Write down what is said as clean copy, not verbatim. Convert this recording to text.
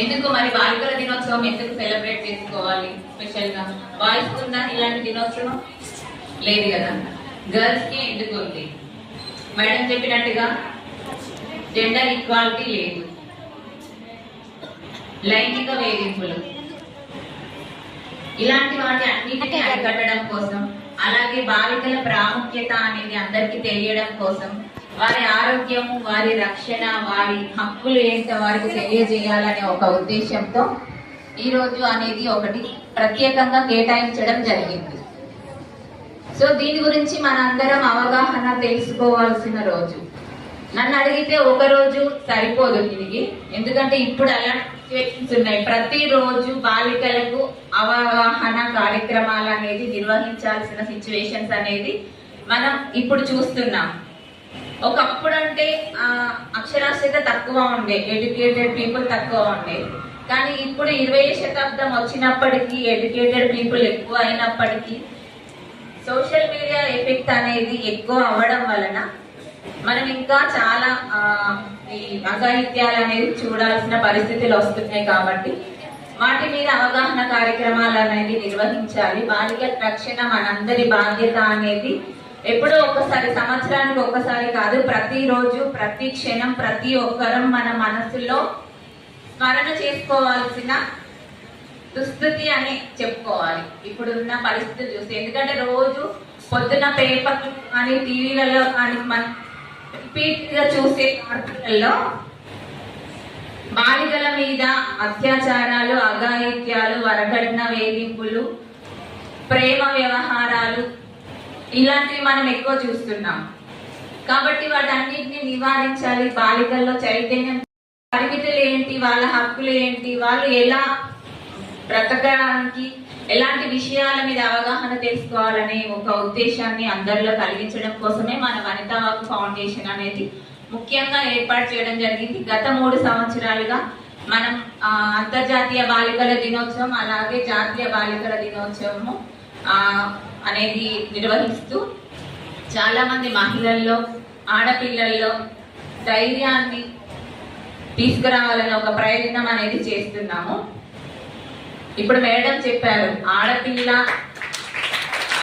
ఎందుకు మరి బాలికల దినోత్సవం ఎందుకు సెలబ్రేట్ చేసుకోవాలి స్పెషల్ గా? బాయ్స్ ఉందా ఇలాంటి దినోత్సవం? లేదు కదా. గర్ల్స్ కి ఎందుకు ఉంది? మేడం చెప్పినట్టుగా జెండర్ ఈక్వాలిటీ లేదు, లైంగిక వేధింపులు, ఇలాంటి వాటి అన్నిటిని అరికట్టడం కోసం, అలాగే బాలికల ప్రాముఖ్యత అనేది అందరికీ తెలియడం కోసం, వారి ఆరోగ్యము, వారి రక్షణ, వారి హక్కులు ఏంటో వారికి తెలియజేయాలనే ఒక ఉద్దేశంతో ఈ రోజు అనేది ఒకటి ప్రత్యేకంగా కేటాయించడం జరిగింది. సో దీని గురించి మనందరం అవగాహన తెలుసుకోవాల్సిన రోజు. నన్ను అడిగితే ఒక రోజు సరిపోదు దీనికి, ఎందుకంటే ఇప్పుడు అలాంటి సిచ్యువేషన్స్ ఉన్నాయి. ప్రతిరోజు బాలికలకు అవగాహన కార్యక్రమాలు అనేది నిర్వహించాల్సిన సిచ్యువేషన్స్ అనేది మనం ఇప్పుడు చూస్తున్నాం. ఒకప్పుడు అంటే అక్షరాస్యత తక్కువ ఉండే, ఎడ్యుకేటెడ్ పీపుల్ తక్కువ ఉండే, కానీ ఇప్పుడు 20వ శతాబ్దం వచ్చినప్పటికీ ఎడ్యుకేటెడ్ పీపుల్ ఎక్కువ అయినప్పటికీ సోషల్ మీడియా ఎఫెక్ట్ అనేది ఎక్కువ అవ్వడం వలన మనం ఇంకా చాలా ఈ అఘాయిత్యాలు అనేది చూడాల్సిన పరిస్థితులు వస్తున్నాయి. కాబట్టి వాటి మీద అవగాహన కార్యక్రమాలు అనేది నిర్వహించాలి. బాలికల రక్షణ మనందరి బాధ్యత అనేది ఎప్పుడో ఒకసారి, సంవత్సరానికి ఒక్కసారి కాదు, ప్రతిరోజు ప్రతి క్షణం ప్రతి ఒక్కరం మన మనసులో స్మరణ చేసుకోవాల్సిన దుస్థితి అని చెప్పుకోవాలి ఇప్పుడున్న పరిస్థితి చూస్తే. ఎందుకంటే రోజు పొద్దున పేపర్ కానీ టీవీలలో కానీ మనం రిపీట్ గా చూసే వార్తలలో బాలికల మీద అత్యాచారాలు, అఘాయిత్యాలు, వరకట్న వేధింపులు, ప్రేమ వ్యవహారాలు ఇలాంటివి మనం ఎక్కువ చూస్తున్నాం. కాబట్టి వాటన్నిటిని నివారించాలి. బాలికల్లో చైతన్యం, పరిమితులు ఏంటి, వాళ్ళ హక్కులు ఏంటి, వాళ్ళు ఎలా బ్రతకడానికి, ఎలాంటి విషయాల మీద అవగాహన తెలుసుకోవాలనే ఒక ఉద్దేశాన్ని అందరిలో కలిగించడం కోసమే మన వనితా హక్కు ఫౌండేషన్ అనేది ముఖ్యంగా ఏర్పాటు చేయడం జరిగింది. గత 3 సంవత్సరాలుగా మనం అంతర్జాతీయ బాలికల దినోత్సవం అలాగే జాతీయ బాలికల దినోత్సవము అనేది నిర్వహిస్తూ చాలా మంది మహిళల్లో, ఆడపిల్లల్లో ధైర్యాన్ని తీసుకురావాలని ఒక ప్రయత్నం అనేది చేస్తున్నాము. ఇప్పుడు మేడం చెప్పారు, ఆడపిల్ల